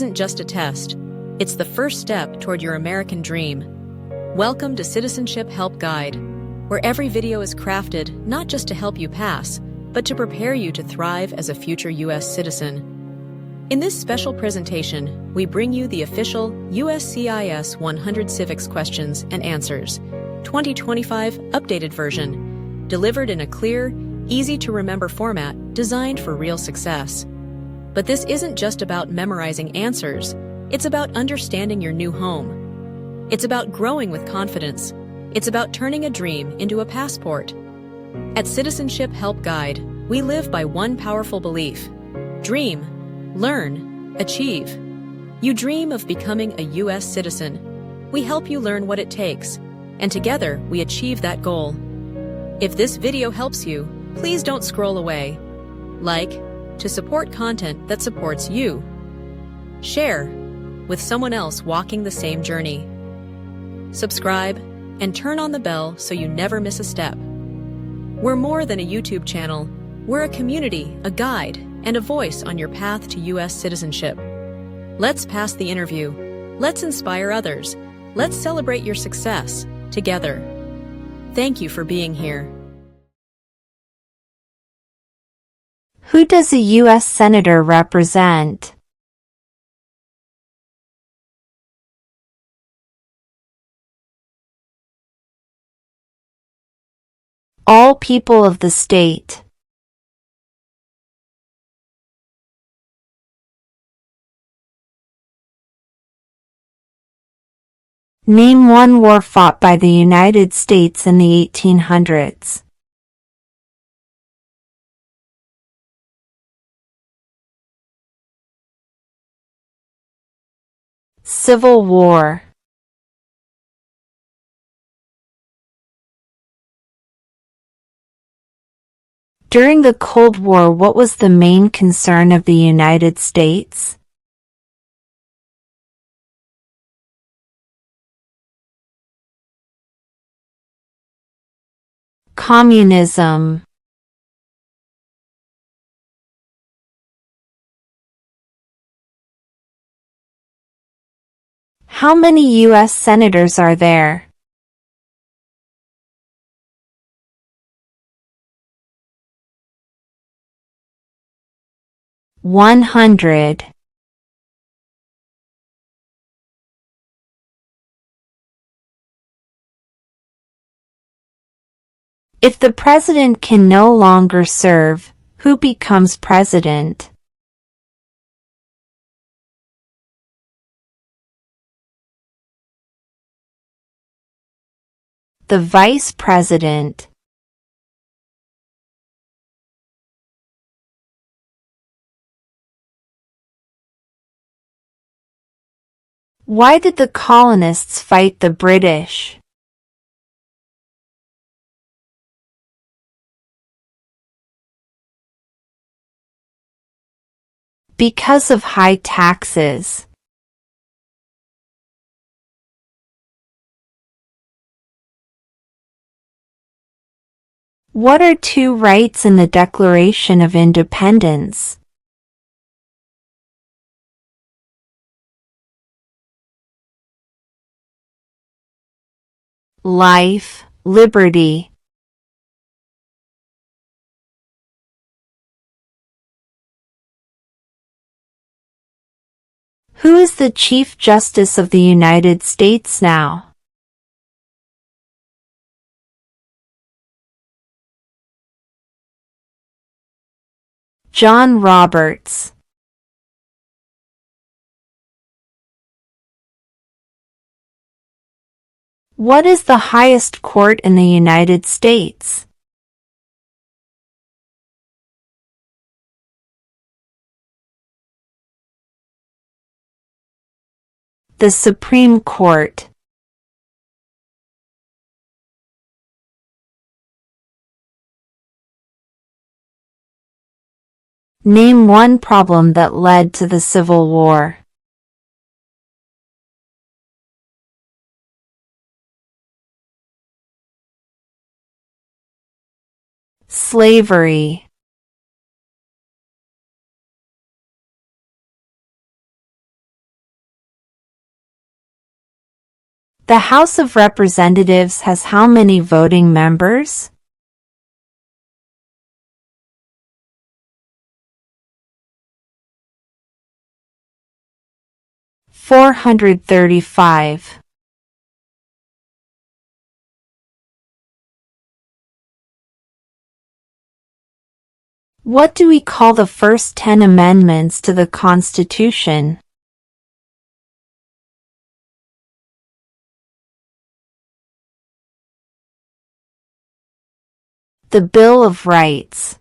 isn't just a test. It's the first step toward your American dream. Welcome to Citizenship Help Guide, where every video is crafted not just to help you pass, but to prepare you to thrive as a future U.S. citizen. In this special presentation, we bring you the official USCIS 100 Civics Questions and Answers 2025 updated version, delivered in a clear, easy-to-remember format designed for real success. But this isn't just about memorizing answers. It's about understanding your new home. It's about growing with confidence. It's about turning a dream into a passport. At Citizenship Help Guide, we live by one powerful belief: dream, learn, achieve. You dream of becoming a U.S. citizen. We help you learn what it takes, and together we achieve that goal. If this video helps you, please don't scroll away. Like, to support content that supports you. Share, with someone else walking the same journey. Subscribe, and turn on the bell so you never miss a step. We're more than a YouTube channel. We're a community, a guide, and a voice on your path to U.S. citizenship. Let's pass the interview. Let's inspire others. Let's celebrate your success together. Thank you for being here. Who does a U.S. Senator represent? All people of the state. Name one war fought by the United States in the 1800s. Civil War. During the Cold War, what was the main concern of the United States? Communism. How many U.S. senators are there? "100". If the president can no longer serve, who becomes president? The vice president. Why did the colonists fight the British? Because of high taxes. What are two rights in the Declaration of Independence? Life, liberty. Who is the Chief Justice of the United States now? John Roberts. What is the highest court in the United States? The Supreme Court. Name one problem that led to the Civil War. Slavery. The House of Representatives has how many voting members? (435). What do we call the first 10 amendments to the Constitution? The Bill of Rights.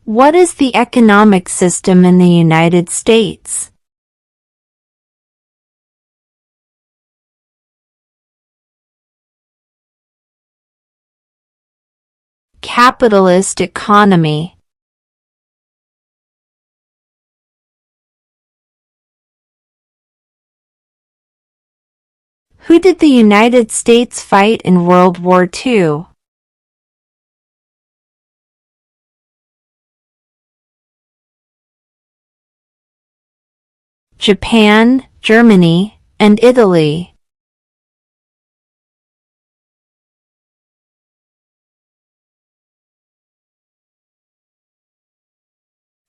What is the economic system in the United States? Capitalist economy. Who did the United States fight in World War II? Japan, Germany, and Italy.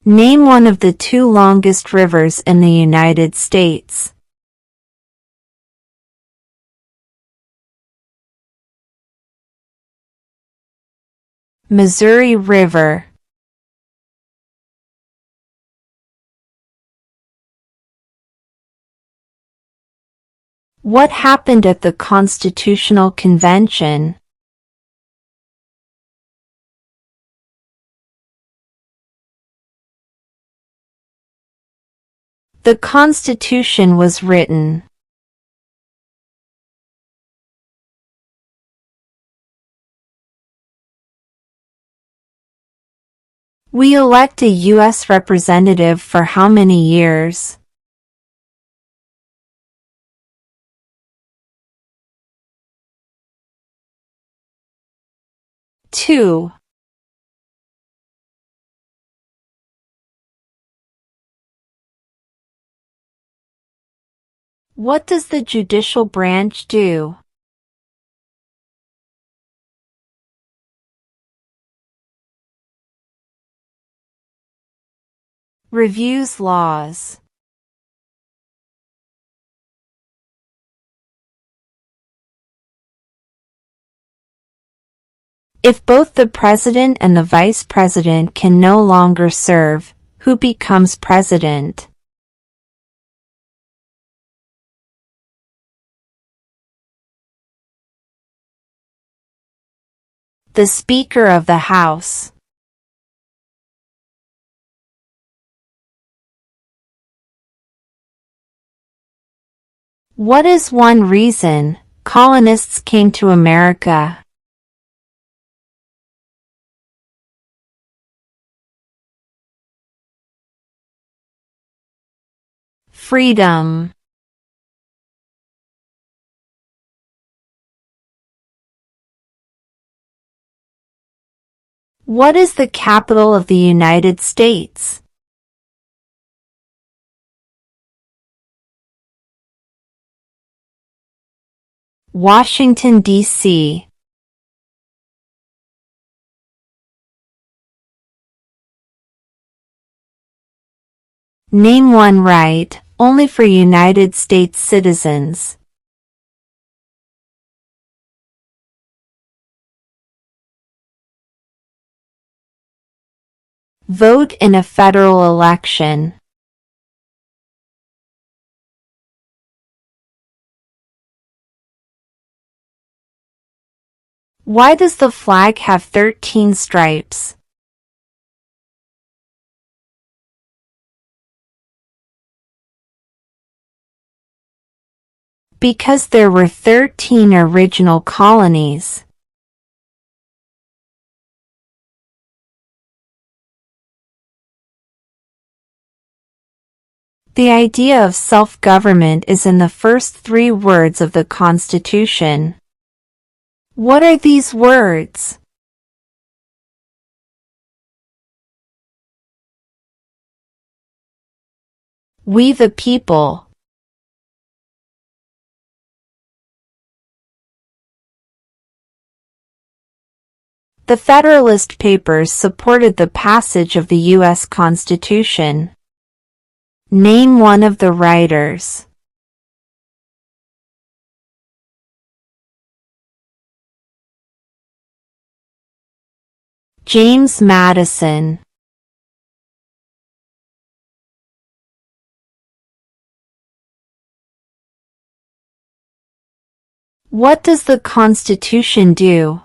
Name one of the 2 longest rivers in the United States. Missouri River. What happened at the Constitutional Convention? The Constitution was written. We elect a U.S. representative for how many years? Two. What does the judicial branch do? Reviews laws. If both the president and the vice president can no longer serve, who becomes president? The Speaker of the House. What is one reason colonists came to America? Freedom. What is the capital of the United States? Washington, D.C. Name one right only for United States citizens. Vote in a federal election. Why does the flag have 13 stripes? Because there were 13 original colonies. The idea of self-government is in the first 3 words of the Constitution. What are these words? We the people. The Federalist Papers supported the passage of the U.S. Constitution. Name one of the writers. James Madison. What does the Constitution do?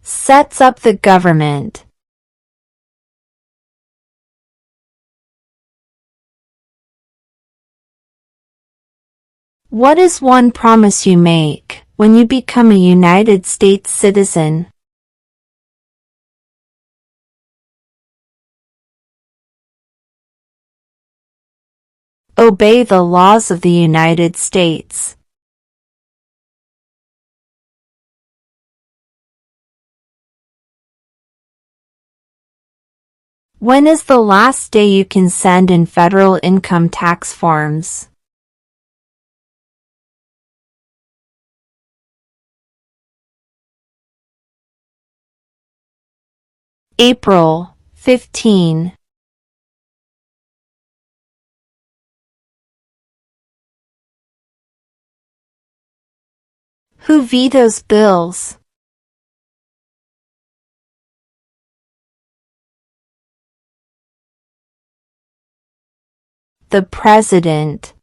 Sets up the government. What is one promise you make when you become a United States citizen? Obey the laws of the United States. When is the last day you can send in federal income tax forms? April 15. Who vetoes bills? The President.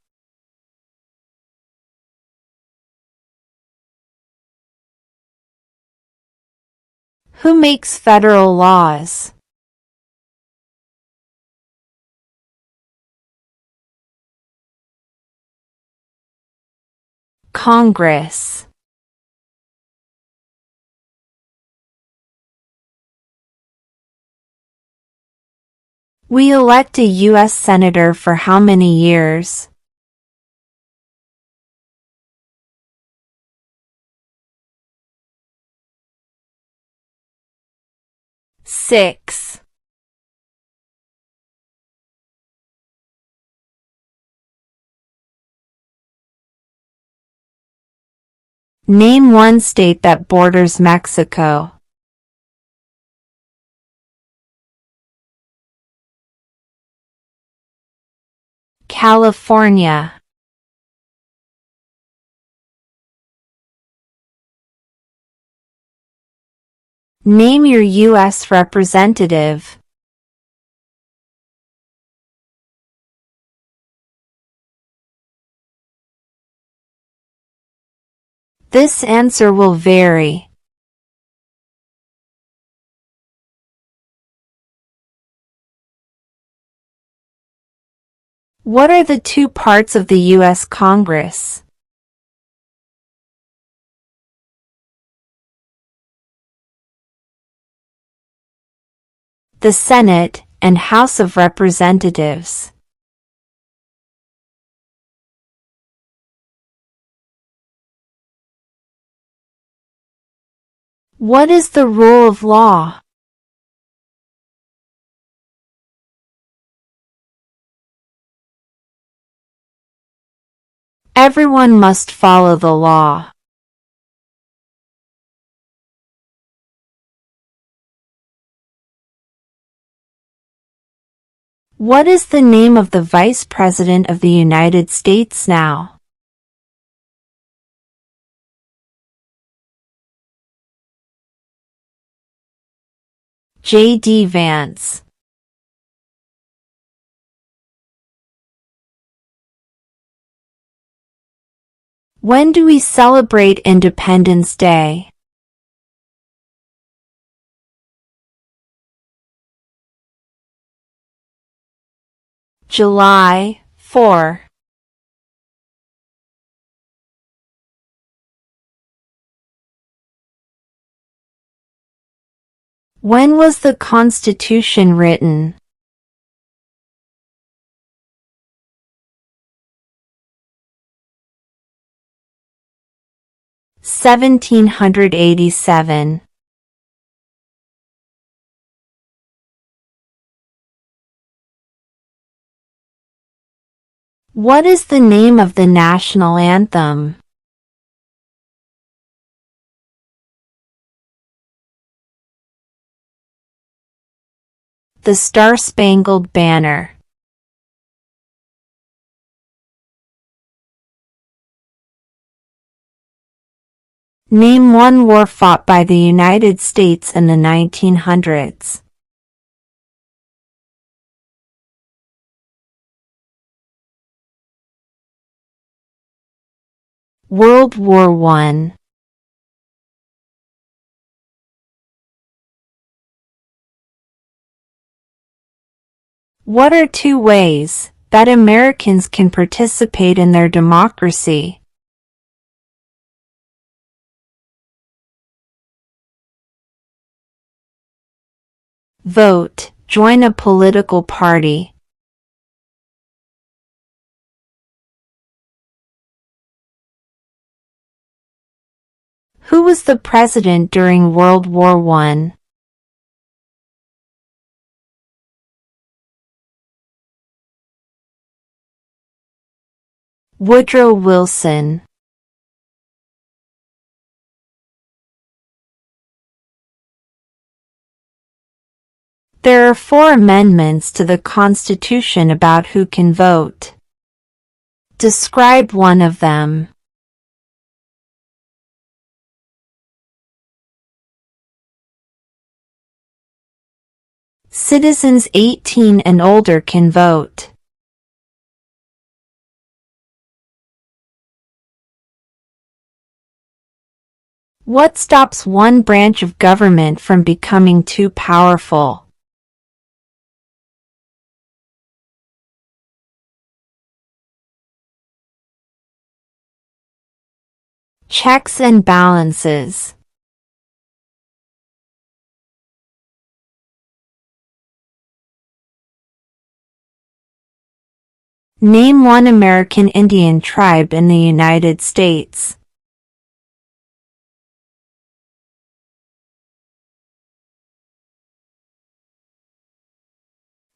Who makes federal laws? Congress. We elect a U.S. Senator for how many years? Six. Name one state that borders Mexico. California. Name your U.S. representative. This answer will vary. What are the two parts of the U.S. Congress? The Senate and House of Representatives. What is the rule of law? Everyone must follow the law. What is the name of the Vice President of the United States now? J.D. Vance. When do we celebrate Independence Day? July 4. When was the Constitution written? (1787). What is the name of the national anthem? The Star-Spangled Banner. Name one war fought by the United States in the 1900s. World War I. What are two ways that Americans can participate in their democracy? Vote, join a political party. Who was the president during World War I? Woodrow Wilson. There are 4 amendments to the Constitution about who can vote. Describe one of them. Citizens 18 and older can vote. What stops one branch of government from becoming too powerful? Checks and balances. Name one American Indian tribe in the United States.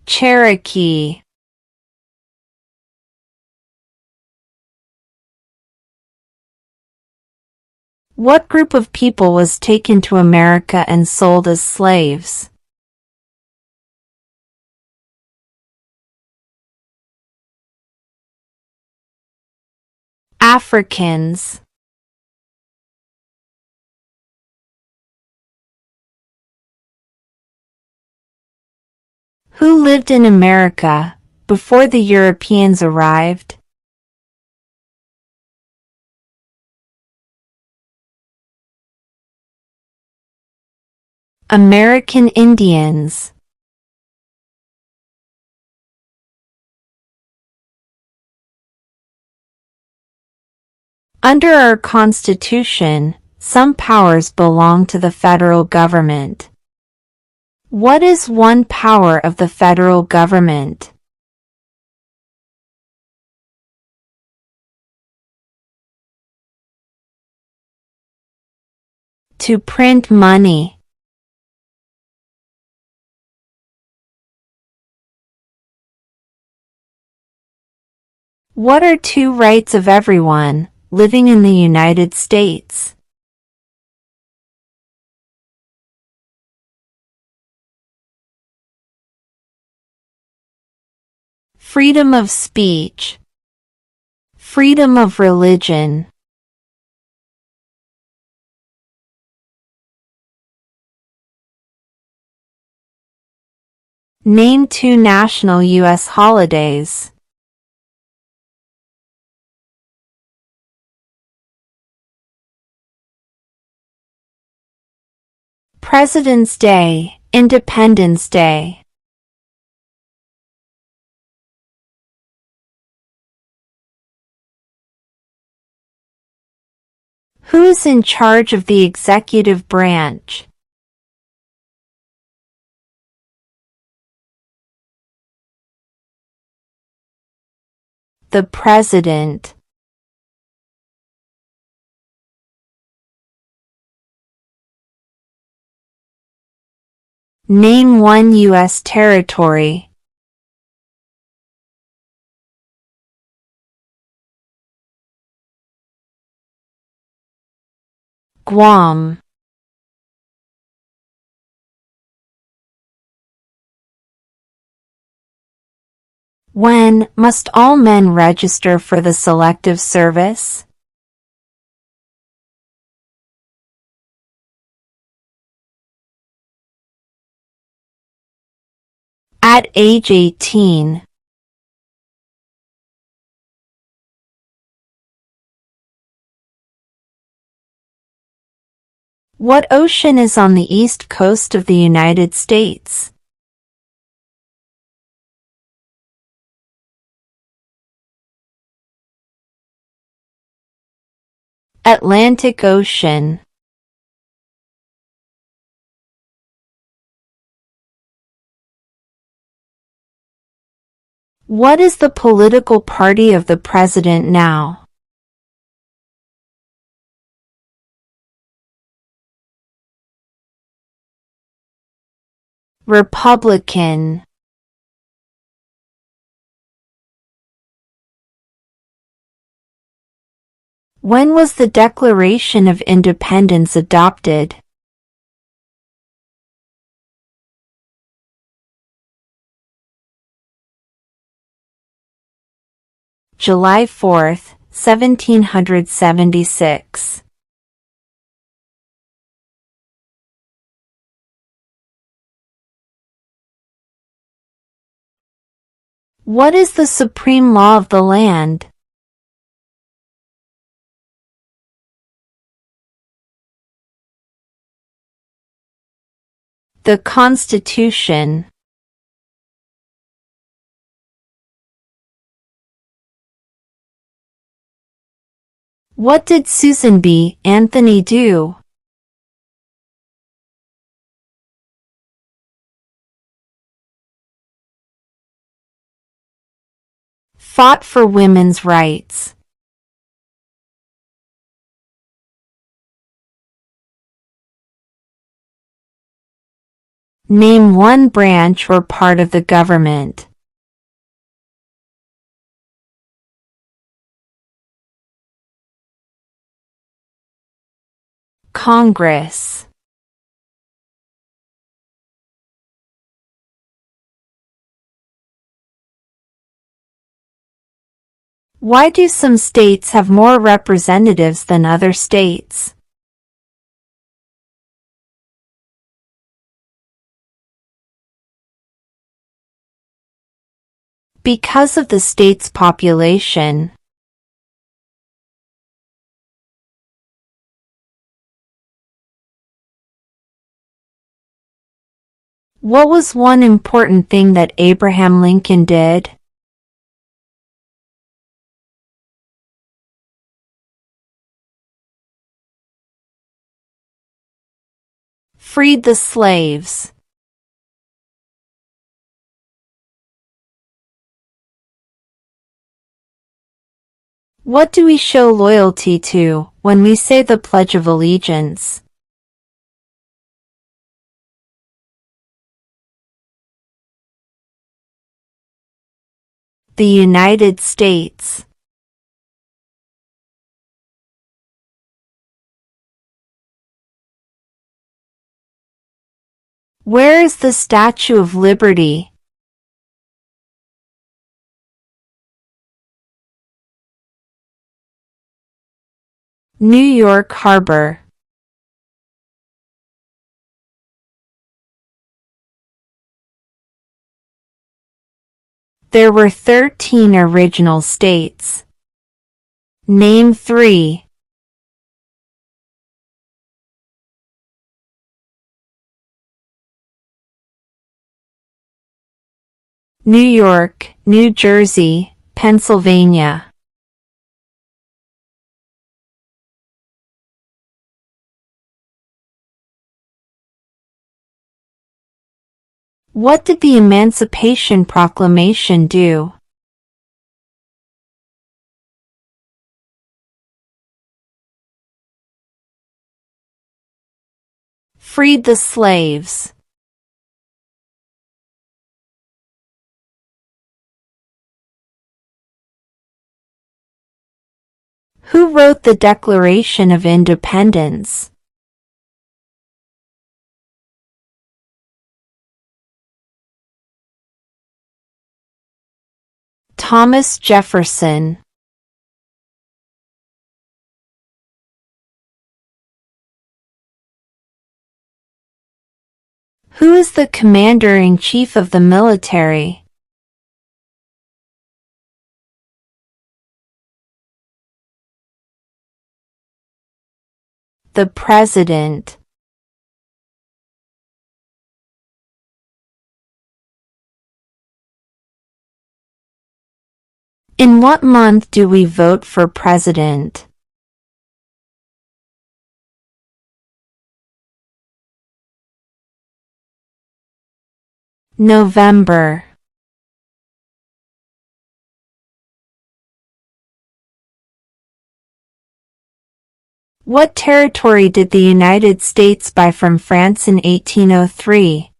Cherokee. What group of people was taken to America and sold as slaves? Africans. Who lived in America before the Europeans arrived? American Indians. Under our Constitution, some powers belong to the federal government. What is one power of the federal government? To print money. What are 2 rights of everyone living in the United States? Freedom of speech. Freedom of religion. Name 2 national U.S. holidays. President's Day, Independence Day. Who's in charge of the executive branch? The President. Name one U.S. territory. Guam. When must all men register for the Selective Service? At age 18. What ocean is on the east coast of the United States? Atlantic Ocean. What is the political party of the president now? Republican. When was the Declaration of Independence adopted? July 4, 1776. What is the supreme law of the land? The Constitution. What did Susan B. Anthony do? Fought for women's rights. Name one branch or part of the government. Congress. Why do some states have more representatives than other states? Because of the state's population. What was one important thing that Abraham Lincoln did? Freed the slaves. What do we show loyalty to when we say the Pledge of Allegiance? The United States. Where is the Statue of Liberty? New York Harbor. There were 13 original states. Name 3. New York, New Jersey, Pennsylvania. What did the Emancipation Proclamation do? Freed the slaves. Who wrote the Declaration of Independence? Thomas Jefferson. Who is the Commander-in-Chief of the military? The President. In what month do we vote for president? November. What territory did the United States buy from France in 1803?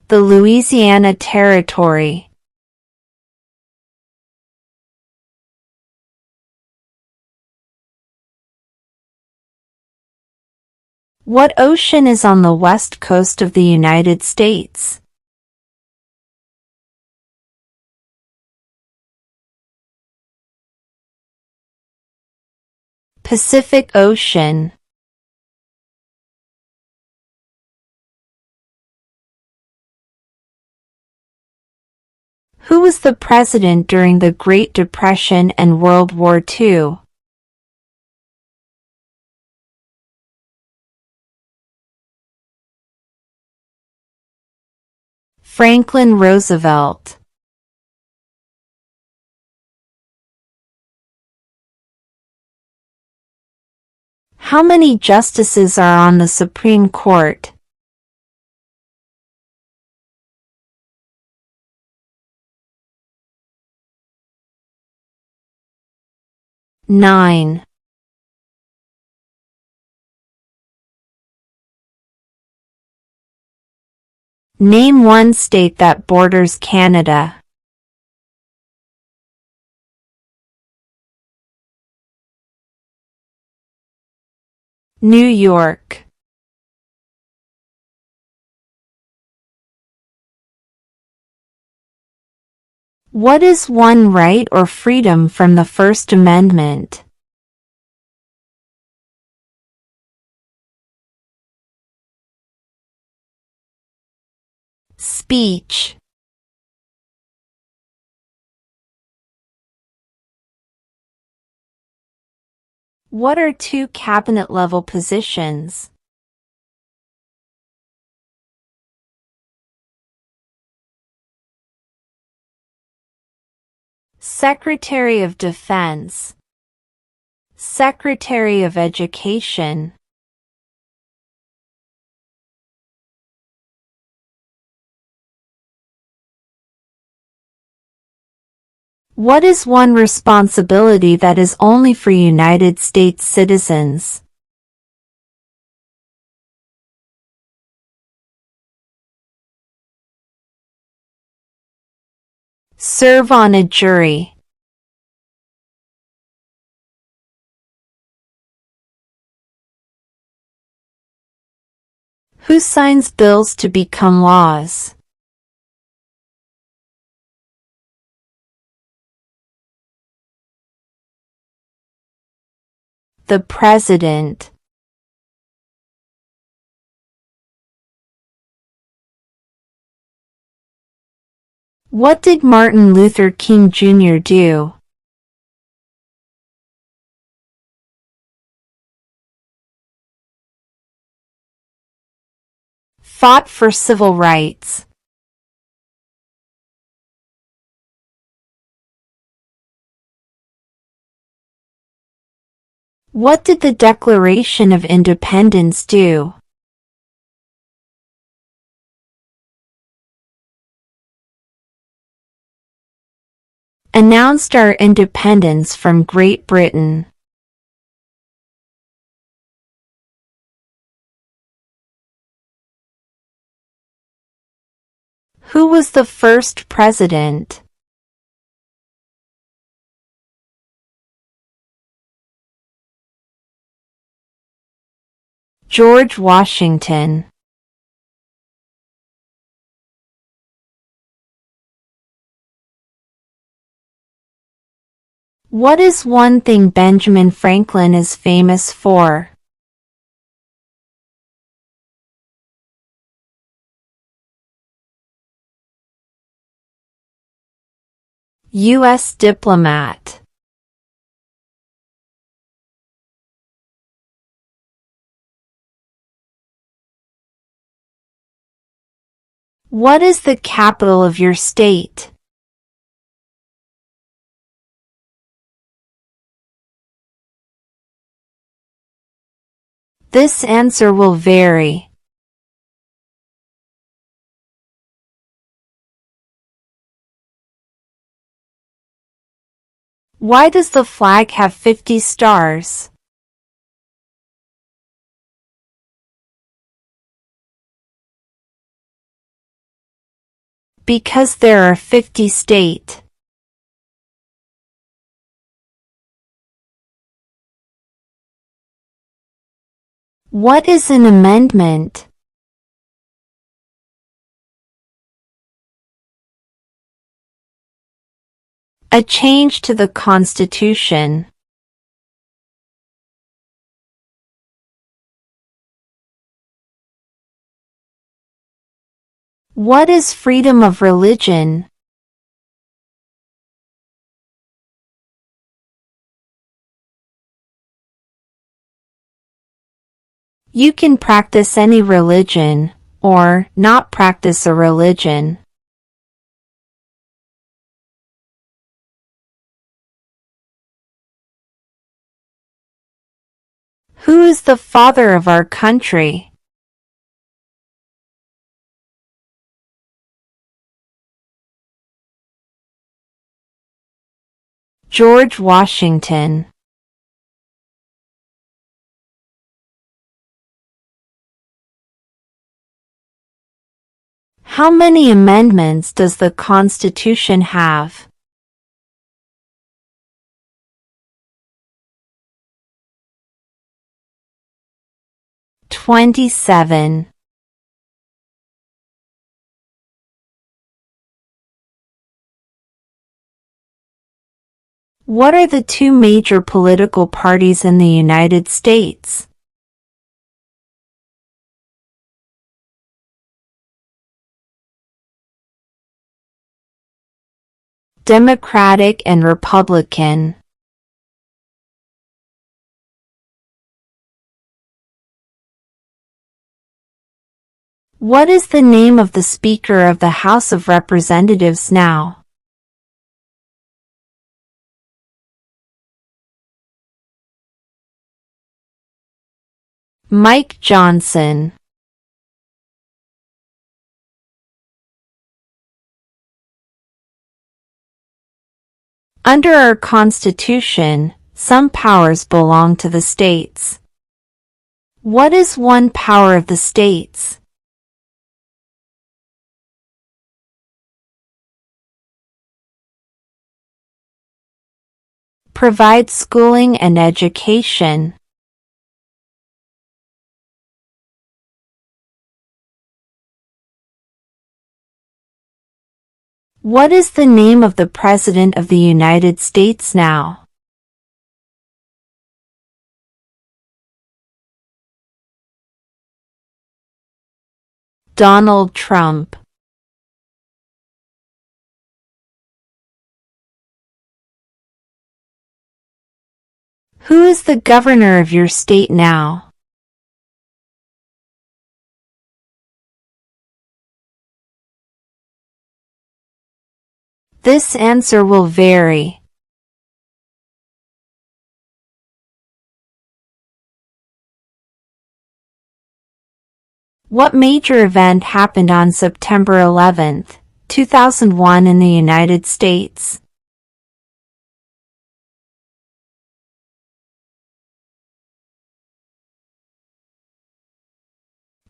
The Louisiana Territory. What ocean is on the west coast of the United States? Pacific Ocean. Who was the president during the Great Depression and World War II? Franklin Roosevelt. How many justices are on the Supreme Court? Nine. Name one state that borders Canada. New York. What is one right or freedom from the First Amendment? Speech. What are two cabinet-level positions? Secretary of Defense. Secretary of Education. What is one responsibility that is only for United States citizens? Serve on a jury. Who signs bills to become laws? The President. What did Martin Luther King Jr. do? Fought for civil rights. What did the Declaration of Independence do? Announced our independence from Great Britain. Who was the first president? George Washington. What is one thing Benjamin Franklin is famous for? U.S. diplomat. What is the capital of your state? This answer will vary. Why does the flag have 50 stars? Because there are 50 states. What is an amendment? A change to the Constitution. What is freedom of religion? You can practice any religion, or not practice a religion. Who is the father of our country? George Washington. How many amendments does the Constitution have? 27. What are the two major political parties in the United States? Democratic and Republican. What is the name of the Speaker of the House of Representatives now? Mike Johnson. Under our Constitution, some powers belong to the states. What is one power of the states? Provide schooling and education. What is the name of the President of the United States now? Donald Trump. Who is the governor of your state now? This answer will vary. What major event happened on September 11, 2001 in the United States?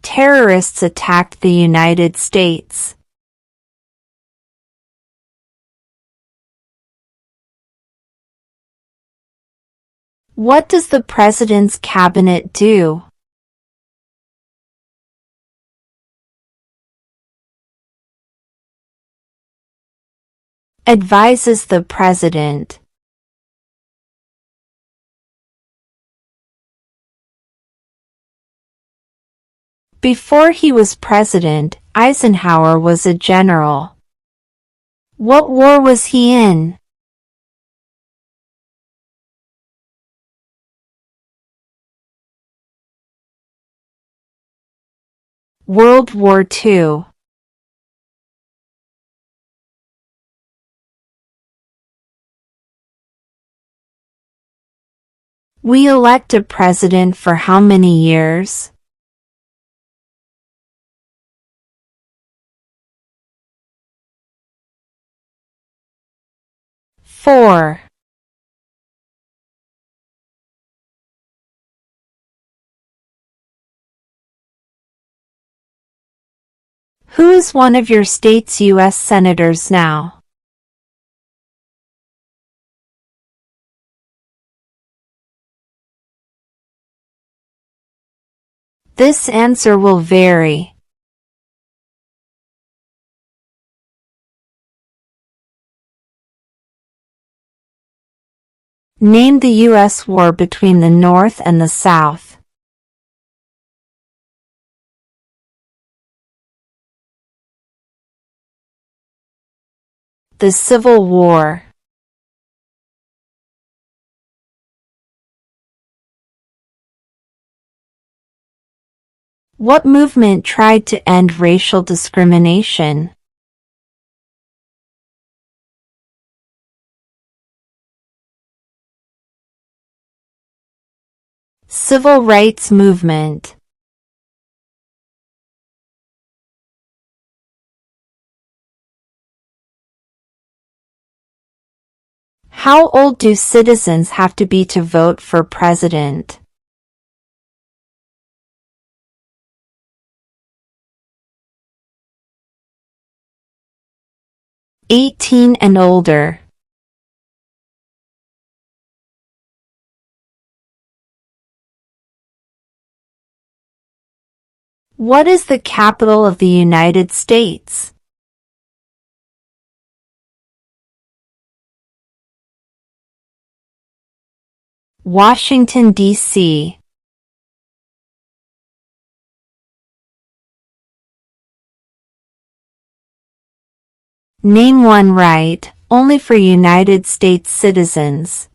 Terrorists attacked the United States. What does the President's cabinet do? Advises the president. Before he was president, Eisenhower was a general. What war was he in? World War II. We elect a president for how many years? 4. Who is one of your state's U.S. senators now? This answer will vary. Name the U.S. war between the North and the South. The Civil War. What movement tried to end racial discrimination? Civil rights movement. How old do citizens have to be to vote for president? "18 and older." What is the capital of the United States? Washington, D.C. Name one right, only for United States citizens.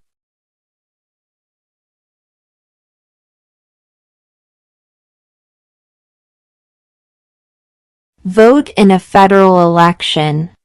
Vote in a federal election.